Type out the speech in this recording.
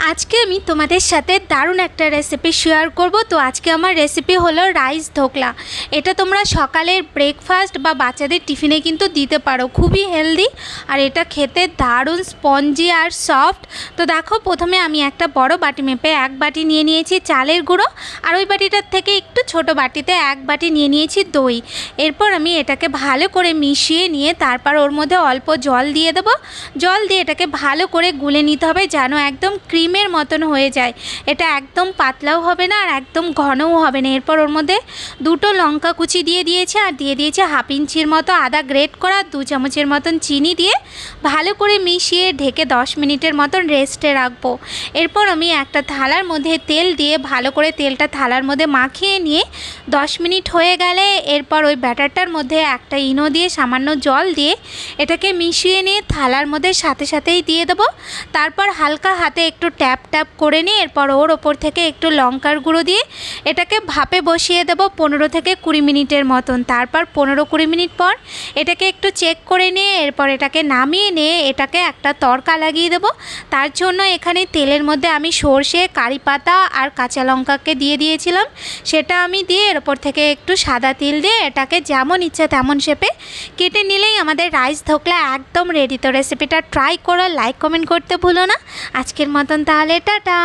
আজকে আমি তোমাদের সাথে দারুণ একটা রেসিপি শেয়ার করব। তো আজকে আমার রেসিপি হলো রাইস ধোকলা। এটা তোমরা সকালের ব্রেকফাস্ট বা বাচ্চাদের টিফিনে কিন্তু দিতে পারো, খুবই হেলদি আর এটা খেতে দারুণ স্পঞ্জি আর সফট। তো দেখো, প্রথমে আমি একটা বড় বাটি মেপে এক বাটি নিয়ে নিয়েছি চালের গুঁড়ো, আর ওই বাটিটার থেকে একটু ছোট বাটিতে এক বাটি নিয়ে নিয়েছি দই। এরপর আমি এটাকে ভালো করে মিশিয়ে নিয়ে তারপর ওর মধ্যে অল্প জল দিয়ে দেবো। জল দিয়ে এটাকে ভালো করে গুলে নিতে হবে যেন একদম ক্রিমের মতন হয়ে যায়। এটা একদম পাতলাও হবে না আর একদম ঘনও হবে না। এরপর ওর মধ্যে দুটো লঙ্কা কুচি দিয়ে দিয়েছে আর দিয়ে দিয়েছে হাফ ইঞ্চির মতো আদা গ্রেট করা, 2 চামচের মতন চিনি দিয়ে ভালো করে মিশিয়ে ঢেকে 10 মিনিটের মতন রেস্টে রাখবো। এরপর আমি একটা থালার মধ্যে তেল দিয়ে ভালো করে তেলটা থালার মধ্যে মাখিয়ে নিয়ে 10 মিনিট হয়ে গেলে এরপর ওই ব্যাটারটার মধ্যে একটা ইনো দিয়ে সামান্য জল দিয়ে এটাকে মিশিয়ে নিয়ে থালার মধ্যে সাথে সাথেই দিয়ে দেবো। তারপর হালকা হাতে একটু ট্যাপ ট্যাপ করে নিয়ে এরপর ওর ওপর থেকে একটু লঙ্কার গুঁড়ো দিয়ে এটাকে ভাপে বসিয়ে দেবো 15 থেকে 20 মিনিটের মতন। তারপর 15-20 মিনিট পর এটাকে একটু চেক করে নিয়ে এরপর এটাকে নামিয়ে নিয়ে এটাকে একটা তড়কা লাগিয়ে দেবো। তার জন্য এখানে তেলের মধ্যে আমি সর্ষে, কারি পাতা আর কাঁচা লঙ্কাকে দিয়ে দিয়েছিলাম, সেটা আমি দিয়ে এর ওপর থেকে একটু সাদা তিল দিয়ে এটাকে যেমন ইচ্ছা তেমন শেপে কেটে নিলেই আমাদের রাইস ধোকলা একদম রেডি। তো রেসিপিটা ট্রাই করো, লাইক কমেন্ট করতে ভুলো না। আজকের মতন তাহলে টাটা।